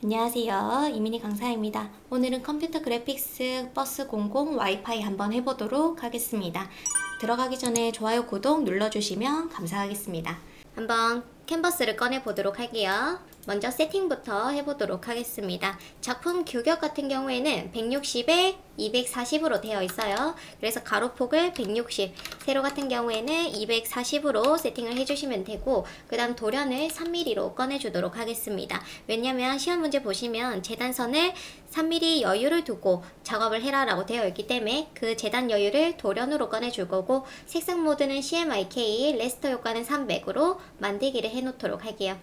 안녕하세요. 이민희 강사입니다. 오늘은 컴퓨터 그래픽스 버스 00 와이파이 한번 해보도록 하겠습니다. 들어가기 전에 좋아요, 구독 눌러주시면 감사하겠습니다. 한번 캔버스를 꺼내 보도록 할게요. 먼저 세팅부터 해보도록 하겠습니다. 작품 규격 같은 경우에는 160에 240으로 되어 있어요. 그래서 가로폭을 160, 세로 같은 경우에는 240으로 세팅을 해주시면 되고, 그 다음 도련을 3mm로 꺼내주도록 하겠습니다. 왜냐면 시험 문제 보시면 재단선을 3mm 여유를 두고 작업을 해라 라고 되어 있기 때문에 그 재단 여유를 도련으로 꺼내줄 거고, 색상 모드는 CMYK, 레스터 효과는 300으로 만들기를 해놓도록 할게요.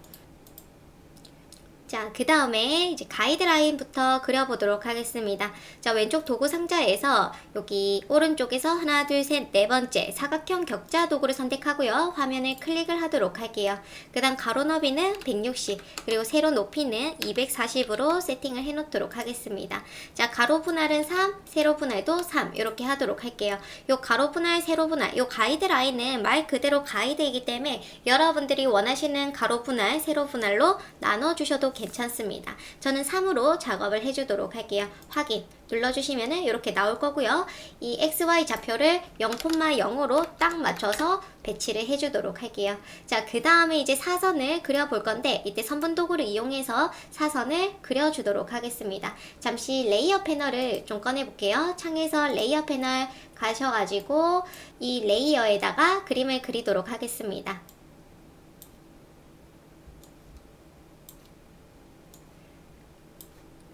자, 그 다음에 이제 가이드라인부터 그려보도록 하겠습니다. 자, 왼쪽 도구 상자에서 여기 오른쪽에서 하나, 둘, 셋, 네 번째 사각형 격자 도구를 선택하고요. 화면을 클릭을 하도록 할게요. 그 다음 가로 너비는 160, 그리고 세로 높이는 240으로 세팅을 해놓도록 하겠습니다. 자, 가로 분할은 3, 세로 분할도 3 이렇게 하도록 할게요. 요 가로 분할, 세로 분할, 요 가이드라인은 말 그대로 가이드이기 때문에 여러분들이 원하시는 가로 분할, 세로 분할로 나눠주셔도 괜찮습니다. 저는 3으로 작업을 해주도록 할게요. 확인 눌러주시면 이렇게 나올 거고요. 이 XY 좌표를 0,0으로 딱 맞춰서 배치를 해주도록 할게요. 자, 그 다음에 이제 사선을 그려볼 건데, 이때 선분 도구를 이용해서 사선을 그려주도록 하겠습니다. 잠시 레이어 패널을 좀 꺼내볼게요. 창에서 레이어 패널 가셔가지고 이 레이어에다가 그림을 그리도록 하겠습니다.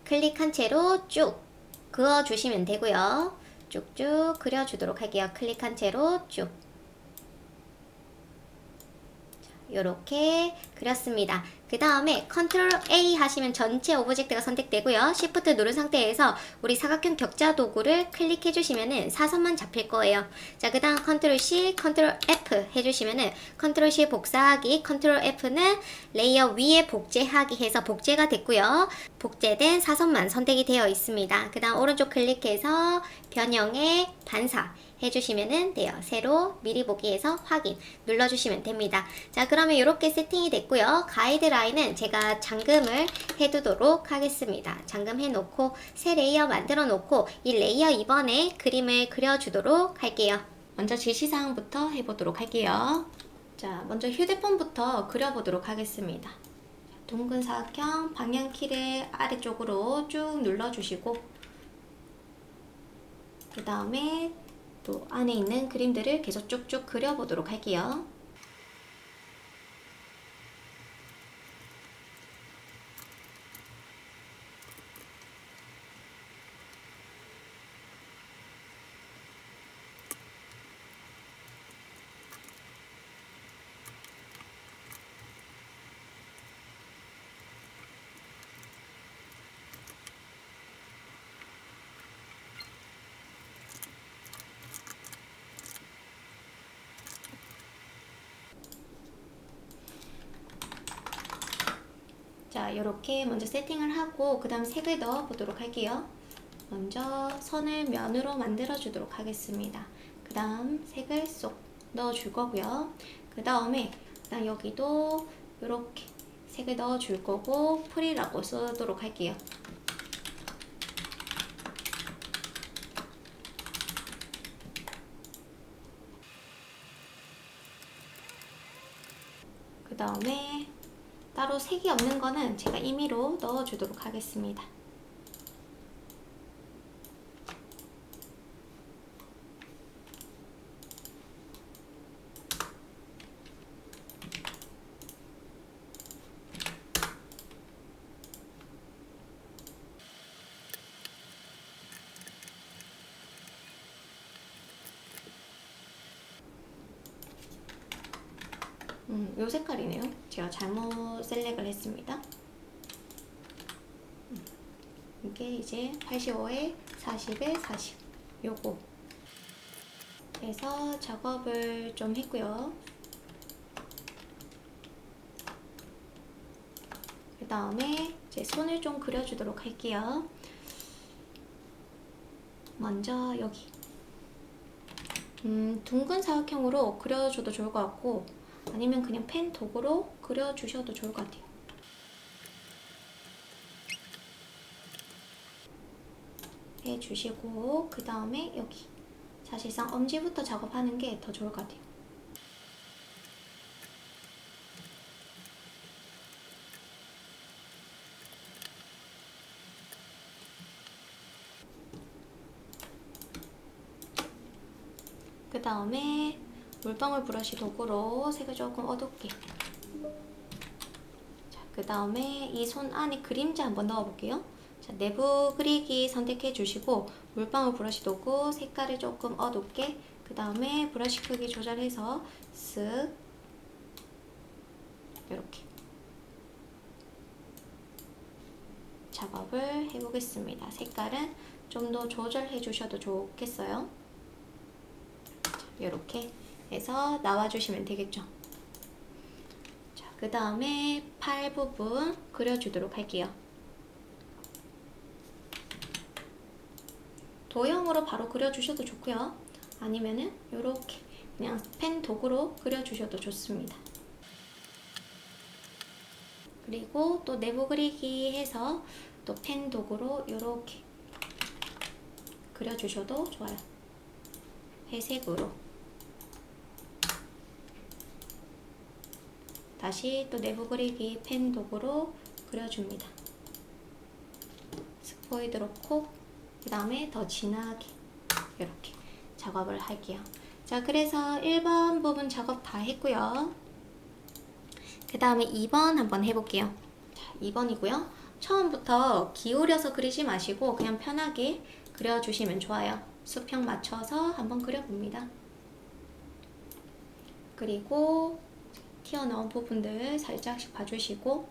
클릭한 채로 쭉 그어주시면 되고요. 쭉쭉 그려주도록 할게요. 클릭한 채로 쭉. 요렇게 그렸습니다. 그 다음에 컨트롤 A 하시면 전체 오브젝트가 선택되고요. Shift 누른 상태에서 우리 사각형 격자 도구를 클릭해 주시면은 사선만 잡힐 거예요. 자, 그 다음 컨트롤 C, 컨트롤 F 해주시면은 컨트롤 C 복사하기, 컨트롤 F는 레이어 위에 복제하기 해서 복제가 됐고요. 복제된 사선만 선택이 되어 있습니다. 그 다음 오른쪽 클릭해서 변형의 반사 해주시면 돼요. 세로 미리 보기에서 확인 눌러주시면 됩니다. 자, 그러면 이렇게 세팅이 됐고요. 가이드라인은 제가 잠금을 해두도록 하겠습니다. 잠금해 놓고 새 레이어 만들어 놓고 이 레이어 이번에 그림을 그려주도록 할게요. 먼저 지시사항부터 해보도록 할게요. 자, 먼저 휴대폰부터 그려보도록 하겠습니다. 둥근 사각형 방향키를 아래쪽으로 쭉 눌러주시고, 그 다음에 또 안에 있는 그림들을 계속 쭉쭉 그려보도록 할게요. 자, 이렇게 먼저 세팅을 하고 그 다음 색을 넣어 보도록 할게요. 먼저 선을 면으로 만들어 주도록 하겠습니다. 그 다음 색을 쏙 넣어 줄 거고요. 그 다음에 여기도 이렇게 색을 넣어 줄 거고 풀이라고 쓰도록 할게요. 그 다음에 따로 색이 없는 거는 제가 임의로 넣어 주도록 하겠습니다. 요 색깔이네요. 제가 잘못 셀렉을 했습니다. 이게 이제 85에 40에 40 요거 해서 작업을 좀 했고요. 그 다음에 이제 손을 좀 그려주도록 할게요. 먼저 여기 둥근 사각형으로 그려줘도 좋을 것 같고, 아니면 그냥 펜 도구로 그려주셔도 좋을 것 같아요. 해주시고 그 다음에 여기 사실상 엄지부터 작업하는 게 더 좋을 것 같아요. 그 다음에 물방울 브러쉬 도구로 색을 조금 어둡게. 그 다음에 이 손 안에 그림자 한번 넣어 볼게요. 자, 내부 그리기 선택해 주시고 물방울 브러쉬 도구 색깔을 조금 어둡게, 그 다음에 브러쉬 크기 조절해서 쓱 이렇게 작업을 해보겠습니다. 색깔은 좀 더 조절해 주셔도 좋겠어요. 이렇게 해서 나와주시면 되겠죠. 자, 그 다음에 팔 부분 그려주도록 할게요. 도형으로 바로 그려주셔도 좋고요. 아니면은 이렇게 그냥 펜 도구로 그려주셔도 좋습니다. 그리고 또 내부 그리기 해서 또 펜 도구로 이렇게 그려주셔도 좋아요. 회색으로. 다시 또 내부 그리기 펜 도구로 그려줍니다. 스포이드로 콕, 그 다음에 더 진하게 이렇게 작업을 할게요. 자, 그래서 1번 부분 작업 다 했고요. 그 다음에 2번 한번 해볼게요. 자, 2번이고요. 처음부터 기울여서 그리지 마시고 그냥 편하게 그려주시면 좋아요. 수평 맞춰서 한번 그려봅니다. 그리고 튀어나온 부분들 살짝씩 봐주시고,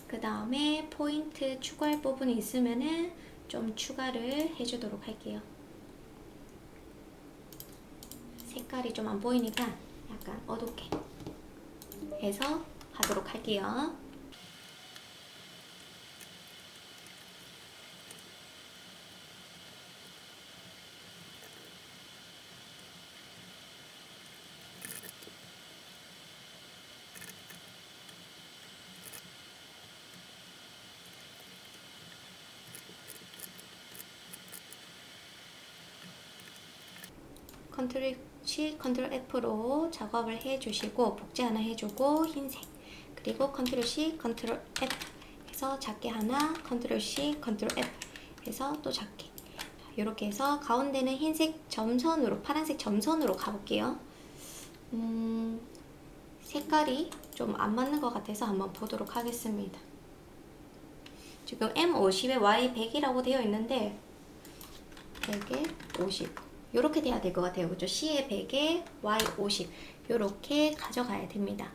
그 다음에 포인트 추가할 부분이 있으면은 좀 추가를 해주도록 할게요. 색깔이 좀 안 보이니까 약간 어둡게 해서 하도록 할게요. 컨트롤 C, 컨트롤 F로 작업을 해주시고 복제 하나 해주고 흰색, 그리고 컨트롤 C, 컨트롤 F 해서 작게 하나, 컨트롤 C, 컨트롤 F 해서 또 작게. 이렇게 해서 가운데는 흰색 점선으로, 파란색 점선으로 가볼게요. 색깔이 좀 안 맞는 것 같아서 한번 보도록 하겠습니다. 지금 M50에 Y100이라고 되어 있는데 100에 50 이렇게 돼야 될 것 같아요. 그죠? C에 100에 Y 50 이렇게 가져가야 됩니다.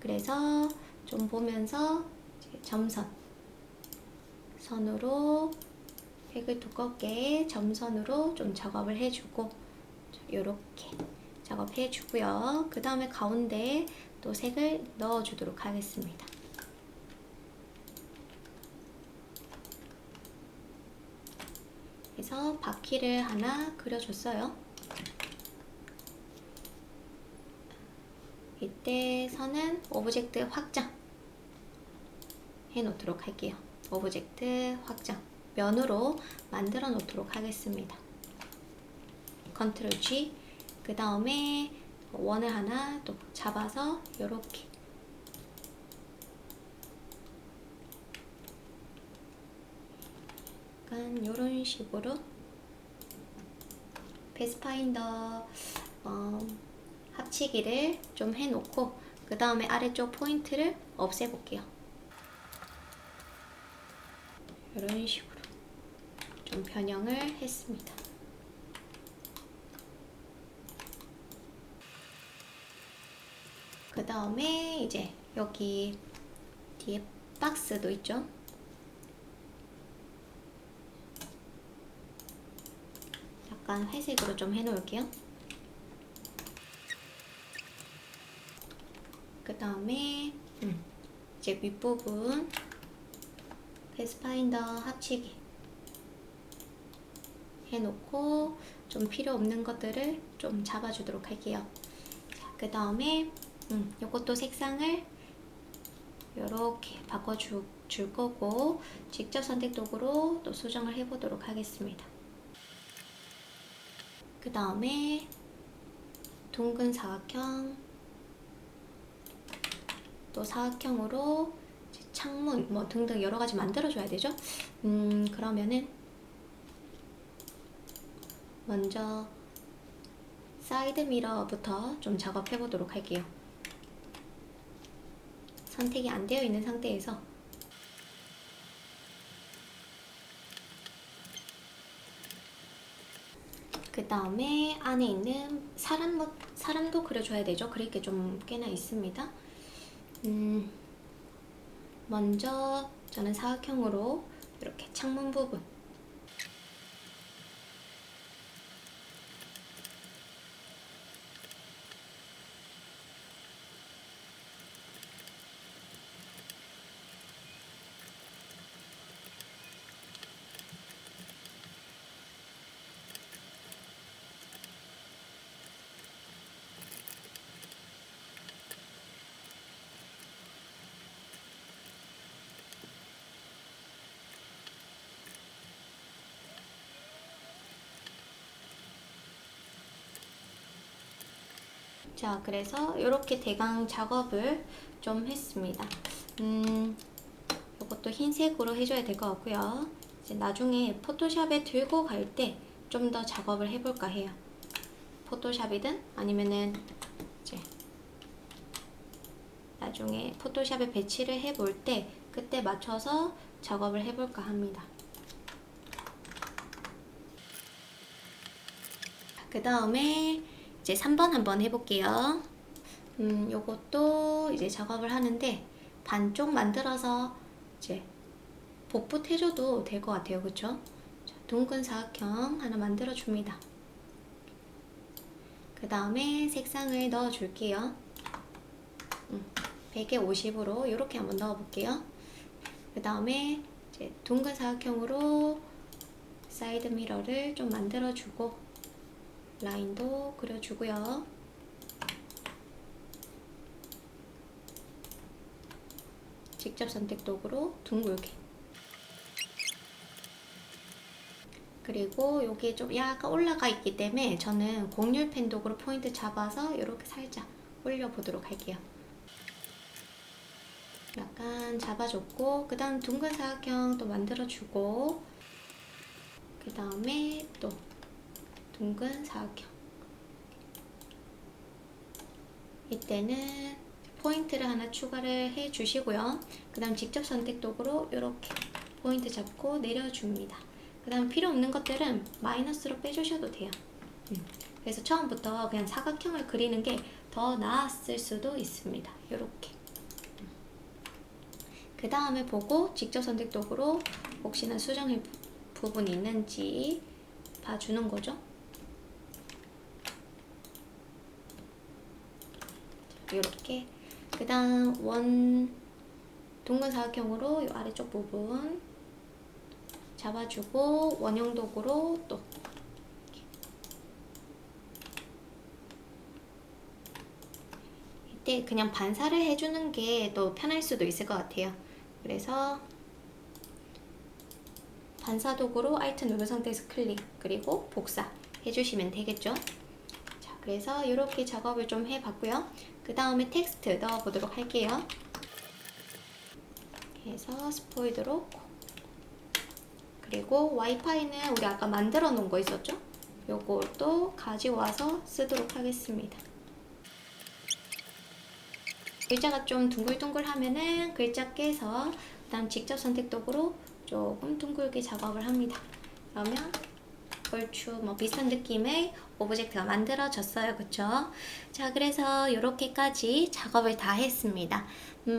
그래서 좀 보면서 점선 선으로 획을 두껍게 점선으로 좀 작업을 해주고 이렇게 작업해 주고요. 그 다음에 가운데 또 색을 넣어 주도록 하겠습니다. 그래서 바퀴를 하나 그려줬어요. 이때 선은 오브젝트 확장 해 놓도록 할게요. 오브젝트 확장 면으로 만들어 놓도록 하겠습니다. 컨트롤 G, 그 다음에 원을 하나 또 잡아서 이렇게 약간 이런 식으로 패스파인더 합치기를 좀 해놓고 그 다음에 아래쪽 포인트를 없애볼게요. 이런 식으로 좀 변형을 했습니다. 그 다음에 이제 여기 뒤에 박스도 있죠. 약간 회색으로 좀 해놓을게요. 그 다음에 이제 윗부분 패스파인더 합치기 해놓고 좀 필요 없는 것들을 좀 잡아주도록 할게요. 그 다음에 이것도 색상을 이렇게 바꿔주죠. 줄 거고 직접 선택 도구로 또 수정을 해보도록 하겠습니다. 그 다음에 둥근 사각형, 또 사각형으로 창문 뭐 등등 여러 가지 만들어줘야 되죠. 그러면은 먼저 사이드 미러부터 좀 작업해 보도록 할게요. 선택이 안 되어 있는 상태에서 그 다음에 안에 있는 사람도 그려줘야 되죠. 그릴 게 좀 꽤나 있습니다. 먼저 저는 사각형으로 이렇게 창문 부분 자, 그래서 이렇게 대강 작업을 좀 했습니다. 이것도 흰색으로 해줘야 될 것 같고요. 이제 나중에 포토샵에 들고 갈 때 좀 더 작업을 해볼까 해요. 포토샵이든 아니면은 이제 나중에 포토샵에 배치를 해볼 때 그때 맞춰서 작업을 해볼까 합니다. 그 다음에 이제 3번 한번 해볼게요. 요것도 이제 작업을 하는데 반쪽 만들어서 이제 복붙해줘도 될 것 같아요. 그쵸? 자, 둥근 사각형 하나 만들어 줍니다. 그 다음에 색상을 넣어 줄게요. 100에 50으로 이렇게 한번 넣어 볼게요. 그 다음에 이제 둥근 사각형으로 사이드 미러를 좀 만들어 주고 라인도 그려주고요. 직접 선택 도구로 둥글게. 그리고 여기에 좀 약간 올라가 있기 때문에 저는 곡률 펜 도구로 포인트 잡아서 이렇게 살짝 올려보도록 할게요. 약간 잡아줬고, 그 다음 둥근 사각형 또 만들어주고, 그 다음에 또 둥근 사각형. 이때는 포인트를 하나 추가를 해 주시고요. 그 다음 직접 선택 도구로 이렇게 포인트 잡고 내려줍니다. 그 다음 필요 없는 것들은 마이너스로 빼주셔도 돼요. 그래서 처음부터 그냥 사각형을 그리는 게 더 나았을 수도 있습니다. 이렇게. 그 다음에 보고 직접 선택 도구로 혹시나 수정할 부분이 있는지 봐주는 거죠. 이렇게. 그 다음 둥근 사각형으로 이 아래쪽 부분 잡아주고 원형 도구로 또 이때 그냥 반사를 해주는 게 더 편할 수도 있을 것 같아요. 그래서 반사 도구로 Alt 누른 상태에서 클릭 그리고 복사 해주시면 되겠죠. 자, 그래서 이렇게 작업을 좀 해봤고요. 그 다음에 텍스트 넣어보도록 할게요. 해서 스포이드로 그리고 와이파이는 우리 아까 만들어 놓은 거 있었죠? 요것도 가져와서 쓰도록 하겠습니다. 글자가 좀 둥글둥글 하면은 글자 깨서 그 다음 직접 선택 도구로 조금 둥글게 작업을 합니다. 그러면 얼추 뭐 비슷한 느낌의 오브젝트가 만들어졌어요. 그쵸? 자, 그래서 이렇게까지 작업을 다 했습니다.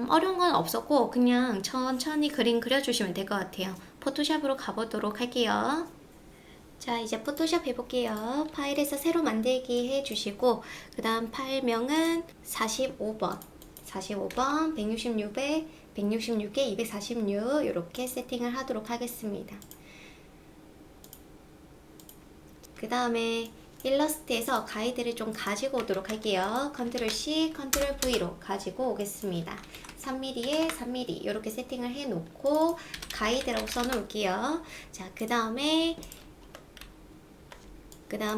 어려운 건 없었고 그냥 천천히 그림 그려주시면 될 것 같아요. 포토샵으로 가보도록 할게요. 자, 이제 포토샵 해볼게요. 파일에서 새로 만들기 해주시고 그 다음 파일명은 45번 166에 166에 246 이렇게 세팅을 하도록 하겠습니다. 그 다음에 일러스트에서 가이드를 좀 가지고 오도록 할게요. 컨트롤 C, 컨트롤 V로 가지고 오겠습니다. 3mm에 3mm 이렇게 세팅을 해 놓고 가이드라고 써 놓을게요. 자, 그 다음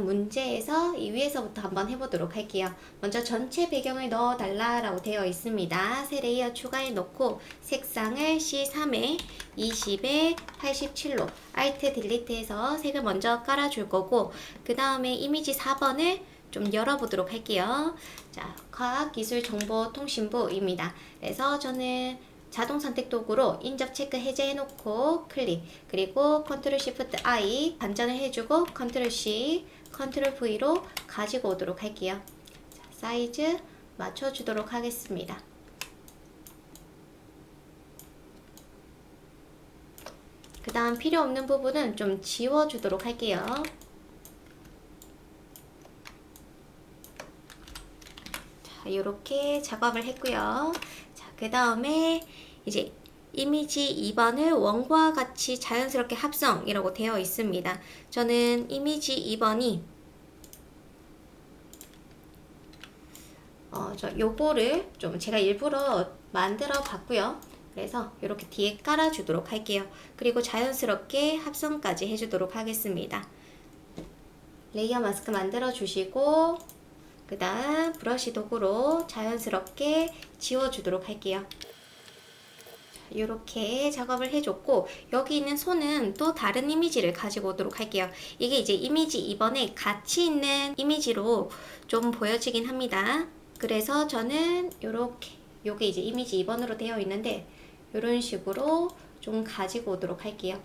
문제에서 이 위에서부터 한번 해보도록 할게요. 먼저 전체 배경을 넣어달라 라고 되어 있습니다. 새 레이어 추가해 놓고 색상을 C3에 20에 87로 Alt 딜리트해서 색을 먼저 깔아줄 거고, 그 다음에 이미지 4번을 좀 열어보도록 할게요. 자, 과학기술정보통신부입니다. 그래서 저는 자동 선택 도구로 인접 체크 해제해 놓고 클릭, 그리고 컨트롤 시프트 I 반전을 해주고 컨트롤 C, 컨트롤 V로 가지고 오도록 할게요. 자, 사이즈 맞춰주도록 하겠습니다. 그 다음 필요 없는 부분은 좀 지워주도록 할게요. 자, 이렇게 작업을 했고요. 자, 그 다음에 이제 이미지 2번을 원과 같이 자연스럽게 합성이라고 되어 있습니다. 저는 이미지 2번이 요거를 좀 제가 일부러 만들어 봤고요. 그래서 이렇게 뒤에 깔아주도록 할게요. 그리고 자연스럽게 합성까지 해주도록 하겠습니다. 레이어 마스크 만들어 주시고, 그 다음 브러쉬 도구로 자연스럽게 지워주도록 할게요. 이렇게 작업을 해줬고, 여기 있는 손은 또 다른 이미지를 가지고 오도록 할게요. 이게 이제 이미지 2번에 같이 있는 이미지로 좀 보여지긴 합니다. 그래서 저는 요게 이제 이미지 2번으로 되어 있는데 이런 식으로 좀 가지고 오도록 할게요.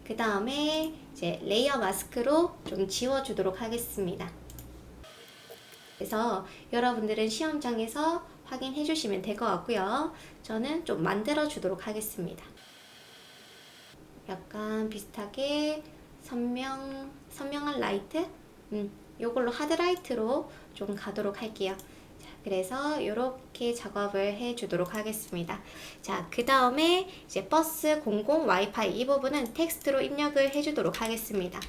그 다음에 이제 레이어 마스크로 좀 지워주도록 하겠습니다. 그래서 여러분들은 시험장에서 확인해 주시면 될 것 같고요. 저는 좀 만들어 주도록 하겠습니다. 약간 비슷하게 선명한 라이트? 요걸로 하드라이트로 좀 가도록 할게요. 자, 그래서 이렇게 작업을 해 주도록 하겠습니다. 자, 그 다음에 이제 버스 00 와이파이 이 부분은 텍스트로 입력을 해 주도록 하겠습니다.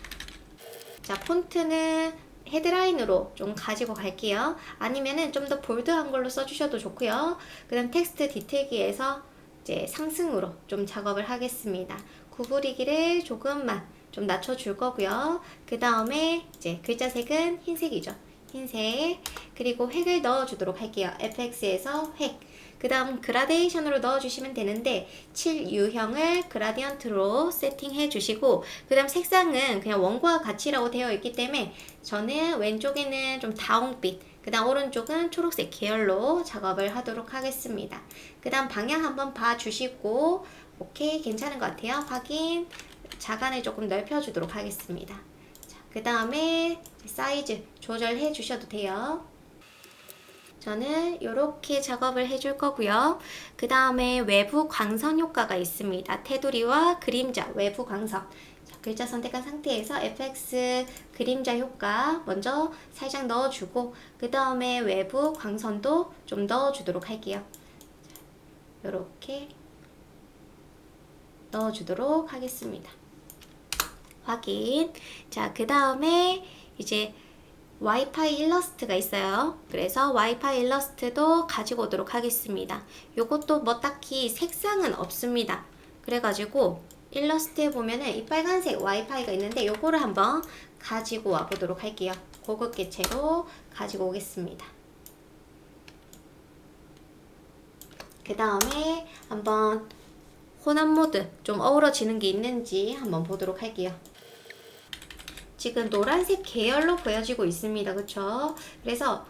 자, 폰트는 헤드라인으로 좀 가지고 갈게요. 아니면은 좀 더 볼드한 걸로 써주셔도 좋고요. 그 다음 텍스트 디테일기에서 이제 상승으로 좀 작업을 하겠습니다. 구부리기를 조금만 좀 낮춰줄 거고요. 그 다음에 이제 글자 색은 흰색이죠. 흰색. 그리고 획을 넣어주도록 할게요. FX에서 획. 그 다음 그라데이션으로 넣어주시면 되는데 7U형을 그라디언트로 세팅해 주시고, 그 다음 색상은 그냥 원과 같이라고 되어 있기 때문에 저는 왼쪽에는 좀 다홍빛, 그 다음 오른쪽은 초록색 계열로 작업을 하도록 하겠습니다. 그 다음 방향 한번 봐주시고 오케이, 괜찮은 것 같아요. 확인. 자간을 조금 넓혀주도록 하겠습니다. 그 다음에 사이즈 조절해 주셔도 돼요. 저는 이렇게 작업을 해줄 거고요. 그 다음에 외부 광선 효과가 있습니다. 테두리와 그림자 외부 광선. 자, 글자 선택한 상태에서 FX 그림자 효과 먼저 살짝 넣어주고, 그 다음에 외부 광선도 좀 넣어주도록 할게요. 이렇게 넣어주도록 하겠습니다. 확인. 자, 그 다음에 이제 와이파이 일러스트가 있어요. 그래서 와이파이 일러스트도 가지고 오도록 하겠습니다. 요것도 뭐 딱히 색상은 없습니다. 그래가지고 일러스트에 보면은 이 빨간색 와이파이가 있는데 요거를 한번 가지고 와 보도록 할게요. 고급 개체로 가지고 오겠습니다. 그 다음에 한번 혼합 모드 좀 어우러지는 게 있는지 한번 보도록 할게요. 지금 노란색 계열로 보여지고 있습니다. 그쵸? 그래서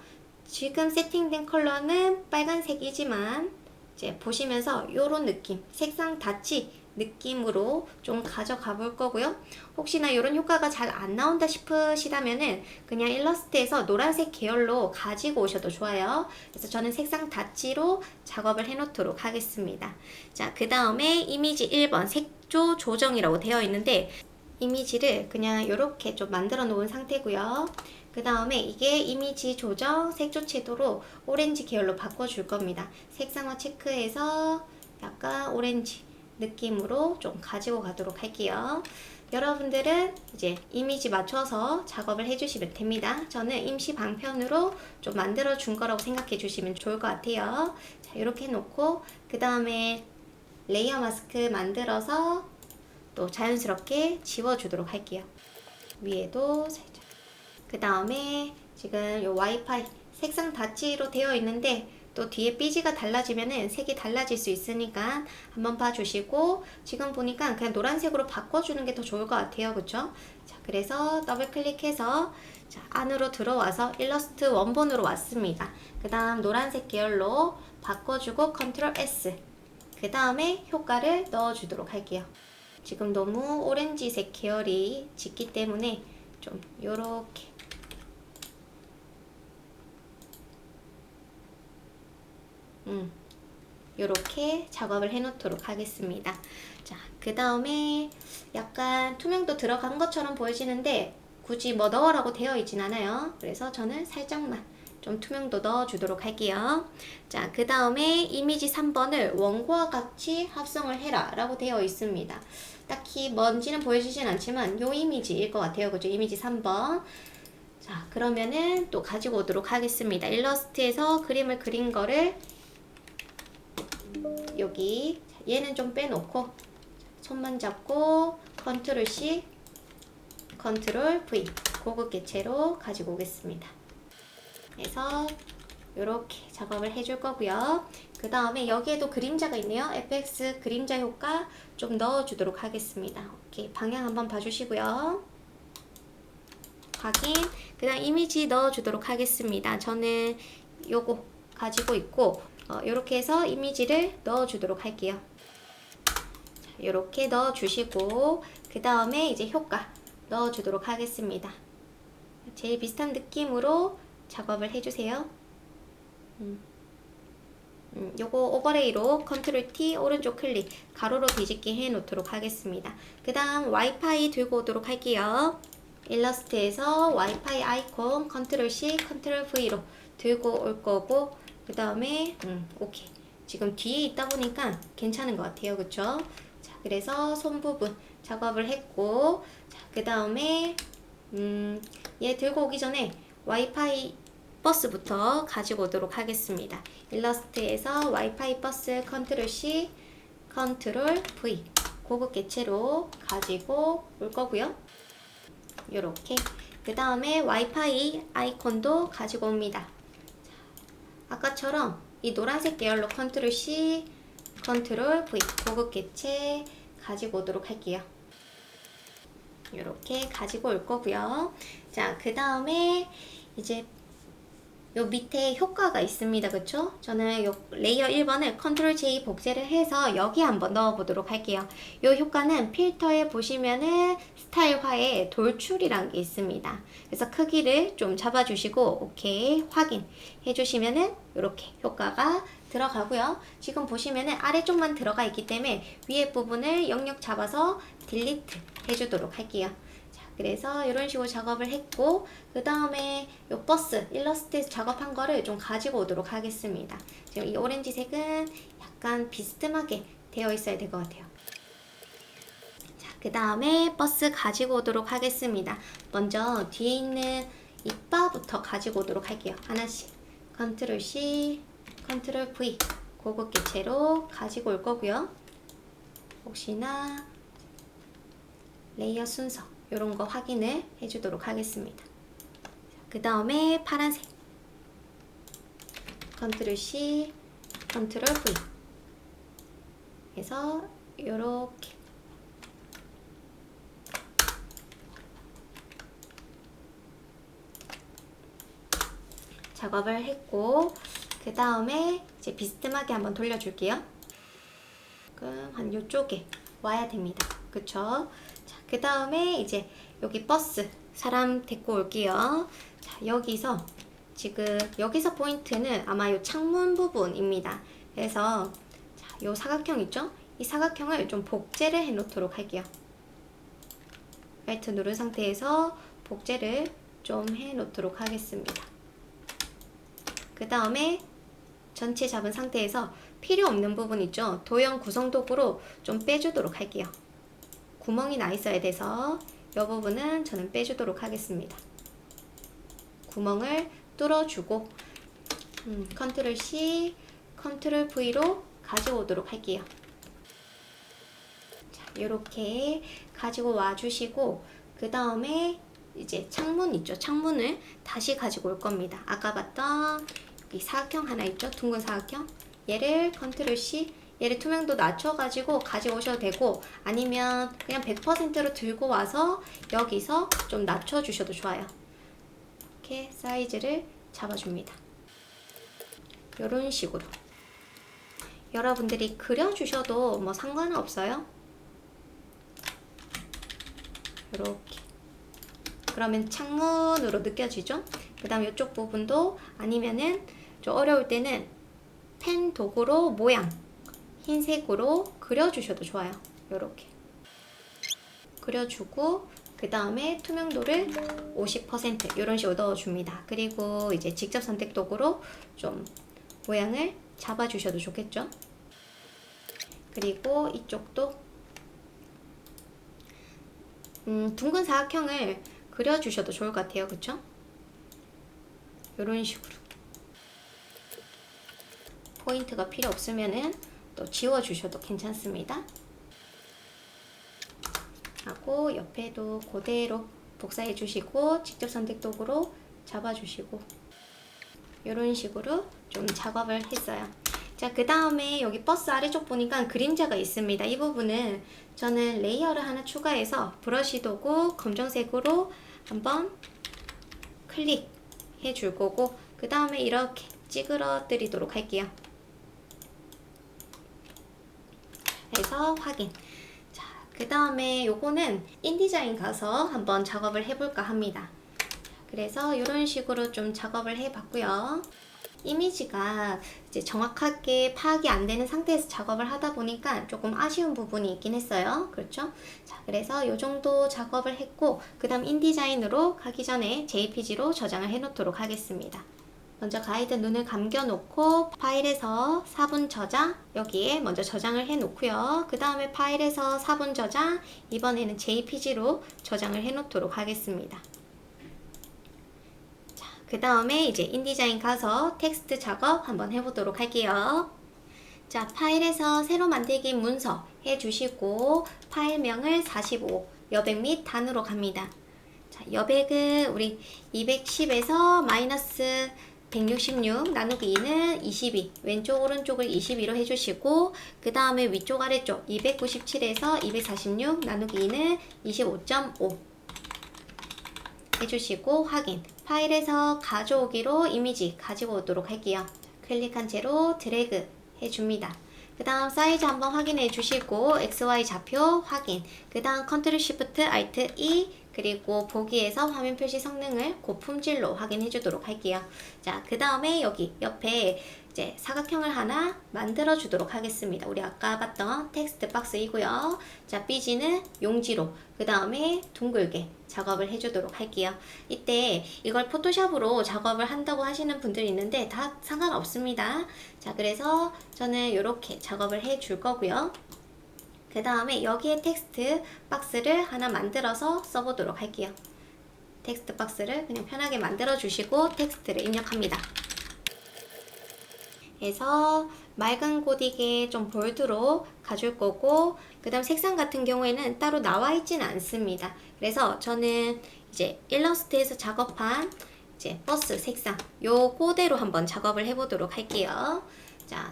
지금 세팅된 컬러는 빨간색이지만 이제 보시면서 요런 느낌, 색상 다치 느낌으로 좀 가져가 볼 거고요. 혹시나 이런 효과가 잘 안 나온다 싶으시다면은 그냥 일러스트에서 노란색 계열로 가지고 오셔도 좋아요. 그래서 저는 색상 다치로 작업을 해 놓도록 하겠습니다. 자, 그 다음에 이미지 1번 색조 조정이라고 되어 있는데 이미지를 그냥 이렇게 좀 만들어 놓은 상태고요. 그 다음에 이게 이미지 조정 색조 채도로 오렌지 계열로 바꿔줄 겁니다. 색상화 체크해서 약간 오렌지 느낌으로 좀 가지고 가도록 할게요. 여러분들은 이제 이미지 맞춰서 작업을 해주시면 됩니다. 저는 임시 방편으로 좀 만들어 준 거라고 생각해 주시면 좋을 것 같아요. 자, 이렇게 해놓고 그 다음에 레이어 마스크 만들어서 또 자연스럽게 지워주도록 할게요. 위에도 살짝. 그 다음에 지금 요 와이파이 색상 다치로 되어 있는데 또 뒤에 삐지가 달라지면은 색이 달라질 수 있으니까 한번 봐주시고, 지금 보니까 그냥 노란색으로 바꿔주는 게 더 좋을 것 같아요. 그쵸? 자, 그래서 더블 클릭해서 자, 안으로 들어와서 일러스트 원본으로 왔습니다. 그 다음 노란색 계열로 바꿔주고 컨트롤 S. 그 다음에 효과를 넣어주도록 할게요. 지금 너무 오렌지색 계열이 짙기 때문에 좀 요렇게 요렇게 작업을 해 놓도록 하겠습니다. 자, 그 다음에 약간 투명도 들어간 것처럼 보여지는데 굳이 뭐 넣으라고 되어 있진 않아요. 그래서 저는 살짝만 좀 투명도 넣어 주도록 할게요. 자, 그 다음에 이미지 3번을 원고와 같이 합성을 해라 라고 되어 있습니다. 딱히 뭔지는 보여지진 않지만 요 이미지일 것 같아요. 그죠? 이미지 3번. 자, 그러면은 또 가지고 오도록 하겠습니다. 일러스트에서 그림을 그린 거를 여기 얘는 좀 빼놓고 손만 잡고 컨트롤 C, 컨트롤 V 고급 개체로 가지고 오겠습니다. 그래서 이렇게 작업을 해줄 거고요. 그 다음에 여기에도 그림자가 있네요. FX 그림자 효과 좀 넣어주도록 하겠습니다. 오케이, 방향 한번 봐주시고요. 확인. 그 다음 이미지 넣어주도록 하겠습니다. 저는 요거 가지고 있고 이렇게 해서 이미지를 넣어주도록 할게요. 이렇게 넣어주시고 그 다음에 이제 효과 넣어주도록 하겠습니다. 제일 비슷한 느낌으로 작업을 해주세요. 요거 오버레이로 컨트롤 T 오른쪽 클릭 가로로 뒤집기 해 놓도록 하겠습니다. 그 다음 와이파이 들고 오도록 할게요. 일러스트에서 와이파이 아이콘 컨트롤 C 컨트롤 V로 들고 올 거고, 그 다음에 오케이. 지금 뒤에 있다 보니까 괜찮은 것 같아요. 그쵸? 자, 그래서 손 부분 작업을 했고, 자, 그 다음에 얘 들고 오기 전에 와이파이 버스부터 가지고 오도록 하겠습니다. 일러스트에서 와이파이 버스 컨트롤 C 컨트롤 V 고급 개체로 가지고 올 거고요. 요렇게. 그 다음에 와이파이 아이콘도 가지고 옵니다. 아까처럼 이 노란색 계열로 컨트롤 C, 컨트롤 V 고급 개체 가지고 오도록 할게요. 이렇게 가지고 올 거고요. 자, 그 다음에 이제 요 밑에 효과가 있습니다. 그쵸? 저는 요 레이어 1번을 컨트롤 J 복제를 해서 여기 한번 넣어 보도록 할게요. 요 효과는 필터에 보시면은 스타일화에 돌출이란 게 있습니다. 그래서 크기를 좀 잡아주시고 오케이 확인해 주시면은 이렇게 효과가 들어가고요. 지금 보시면은 아래쪽만 들어가 있기 때문에 위에 부분을 영역 잡아서 딜리트 해주도록 할게요. 그래서 이런 식으로 작업을 했고, 그 다음에 이 버스 일러스트에서 작업한 거를 좀 가지고 오도록 하겠습니다. 지금 이 오렌지색은 약간 비스듬하게 되어 있어야 될 것 같아요. 자, 그 다음에 버스 가지고 오도록 하겠습니다. 먼저 뒤에 있는 이빠부터 가지고 오도록 할게요. 하나씩 컨트롤 C, 컨트롤 V 고급 개체로 가지고 올 거고요. 혹시나 레이어 순서 이런 거 확인을 해주도록 하겠습니다. 그 다음에 파란색 컨트롤 C, 컨트롤 V 해서 이렇게 작업을 했고, 그 다음에 이제 비스듬하게 한번 돌려줄게요. 그럼 한 요쪽에 와야 됩니다. 그쵸? 그 다음에 이제 여기 버스 사람 데리고 올게요. 자, 여기서 지금 여기서 포인트는 아마 요 창문 부분입니다. 그래서 자, 요 사각형 있죠? 이 사각형을 좀 복제를 해 놓도록 할게요. Alt 누른 상태에서 복제를 좀 해 놓도록 하겠습니다. 그 다음에 전체 잡은 상태에서 필요 없는 부분 있죠? 도형 구성 도구로 좀 빼주도록 할게요. 구멍이 나 있어야 돼서 이 부분은 저는 빼주도록 하겠습니다. 구멍을 뚫어주고 컨트롤 C, 컨트롤 V로 가지고 오도록 할게요. 자, 이렇게 가지고 와주시고 그 다음에 이제 창문 있죠? 창문을 다시 가지고 올 겁니다. 아까 봤던 여기 사각형 하나 있죠? 둥근 사각형. 얘를 컨트롤 C, 얘를 투명도 낮춰가지고 가져오셔도 되고 아니면 그냥 100%로 들고 와서 여기서 좀 낮춰주셔도 좋아요. 이렇게 사이즈를 잡아줍니다. 이런 식으로 여러분들이 그려주셔도 뭐 상관은 없어요. 이렇게 그러면 창문으로 느껴지죠? 그 다음 이쪽 부분도 아니면은 좀 어려울 때는 펜 도구로 모양 흰색으로 그려주셔도 좋아요. 이렇게 그려주고 그 다음에 투명도를 50% 이런 식으로 넣어줍니다. 그리고 이제 직접 선택 도구로 좀 모양을 잡아주셔도 좋겠죠? 그리고 이쪽도 둥근 사각형을 그려주셔도 좋을 것 같아요. 그쵸? 이런 식으로 포인트가 필요 없으면은 또 지워주셔도 괜찮습니다. 하고 옆에도 그대로 복사해 주시고 직접 선택 도구로 잡아주시고 이런 식으로 좀 작업을 했어요. 자, 그 다음에 여기 버스 아래쪽 보니까 그림자가 있습니다. 이 부분은 저는 레이어를 하나 추가해서 브러쉬 도구 검정색으로 한번 클릭해 줄 거고 그 다음에 이렇게 찌그러뜨리도록 할게요. 그래서 확인. 자, 그 다음에 요거는 인디자인 가서 한번 작업을 해볼까 합니다. 그래서 이런 식으로 좀 작업을 해봤고요. 이미지가 이제 정확하게 파악이 안 되는 상태에서 작업을 하다 보니까 조금 아쉬운 부분이 있긴 했어요. 그렇죠? 자, 그래서 요 정도 작업을 했고 그 다음 인디자인으로 가기 전에 JPG로 저장을 해 놓도록 하겠습니다. 먼저 가이드 눈을 감겨 놓고 파일에서 4분 저장 여기에 먼저 저장을 해 놓고요. 그 다음에 파일에서 4분 저장 이번에는 JPG로 저장을 해 놓도록 하겠습니다. 그 다음에 이제 인디자인 가서 텍스트 작업 한번 해보도록 할게요. 자, 파일에서 새로 만들기 문서 해주시고 파일명을 45 여백 및 단으로 갑니다. 자, 여백은 우리 210에서 마이너스 166 나누기 2는 22 왼쪽 오른쪽을 22로 해주시고 그 다음에 위쪽 아래쪽 297에서 246 나누기 2는 25.5 해주시고 확인. 파일에서 가져오기로 이미지 가지고 오도록 할게요. 클릭한 채로 드래그 해줍니다. 그 다음 사이즈 한번 확인해 주시고 XY 좌표 확인. 그 다음 컨트롤 쉬프트 알트 E 그리고 보기에서 화면 표시 성능을 고품질로 확인해 주도록 할게요. 자, 그 다음에 여기 옆에 이제 사각형을 하나 만들어 주도록 하겠습니다. 우리 아까 봤던 텍스트 박스이고요. 자, 삐지는 용지로 그 다음에 둥글게 작업을 해주도록 할게요. 이때 이걸 포토샵으로 작업을 한다고 하시는 분들이 있는데 다 상관없습니다. 자, 그래서 저는 이렇게 작업을 해줄 거고요. 그 다음에 여기에 텍스트 박스를 하나 만들어서 써보도록 할게요. 텍스트 박스를 그냥 편하게 만들어 주시고 텍스트를 입력합니다. 그래서 맑은 고딕에 좀 볼드로 가줄 거고 그 다음 색상 같은 경우에는 따로 나와 있지는 않습니다. 그래서 저는 이제 일러스트에서 작업한 이제 버스 색상 요 그대로 한번 작업을 해보도록 할게요. 자,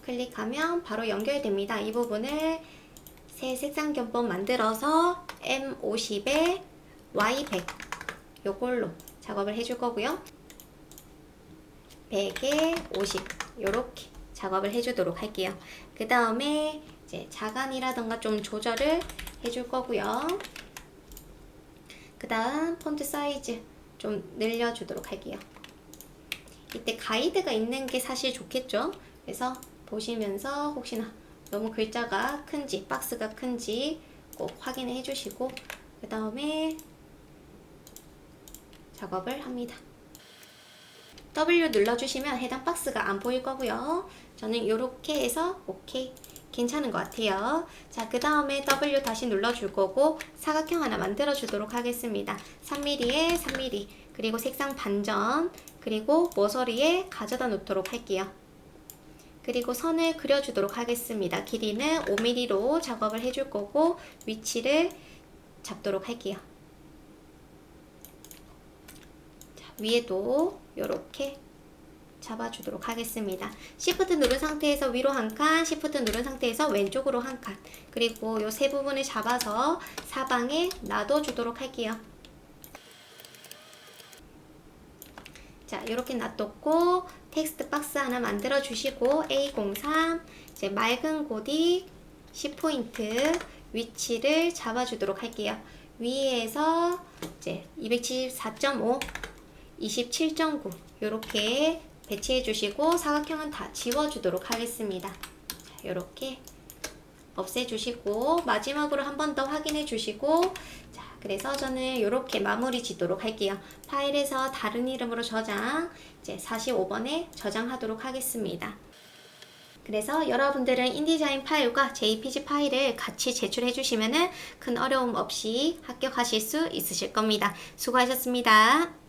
클릭하면 바로 연결됩니다. 이 부분을 새 색상 견본 만들어서 M50에 Y100 요걸로 작업을 해줄 거고요. 100에 50 요렇게 작업을 해주도록 할게요. 그 다음에 이제 자간이라던가 좀 조절을 해줄 거고요. 그 다음 폰트 사이즈 좀 늘려주도록 할게요. 이때 가이드가 있는 게 사실 좋겠죠. 그래서 보시면서 혹시나 너무 글자가 큰지 박스가 큰지 꼭 확인해 주시고 그 다음에 작업을 합니다. W 눌러주시면 해당 박스가 안 보일 거고요. 저는 이렇게 해서 오케이 괜찮은 것 같아요. 자, 그 다음에 W 다시 눌러줄 거고 사각형 하나 만들어 주도록 하겠습니다. 3mm에 3mm, 그리고 색상 반전, 그리고 모서리에 가져다 놓도록 할게요. 그리고 선을 그려주도록 하겠습니다. 길이는 5mm로 작업을 해줄 거고 위치를 잡도록 할게요. 자, 위에도 이렇게 잡아주도록 하겠습니다. Shift 누른 상태에서 위로 한 칸, Shift 누른 상태에서 왼쪽으로 한 칸, 그리고 이 세 부분을 잡아서 사방에 놔둬주도록 할게요. 자, 이렇게 놔뒀고 텍스트 박스 하나 만들어 주시고 A03 이제 맑은 고딕 10포인트 위치를 잡아주도록 할게요. 위에서 이제 274.5, 27.9 이렇게 배치해 주시고 사각형은 다 지워주도록 하겠습니다. 자, 이렇게 없애주시고 마지막으로 한 번 더 확인해 주시고, 자, 그래서 저는 이렇게 마무리 짓도록 할게요. 파일에서 다른 이름으로 저장, 이제 45번에 저장하도록 하겠습니다. 그래서 여러분들은 인디자인 파일과 JPG 파일을 같이 제출해 주시면은 큰 어려움 없이 합격하실 수 있으실 겁니다. 수고하셨습니다.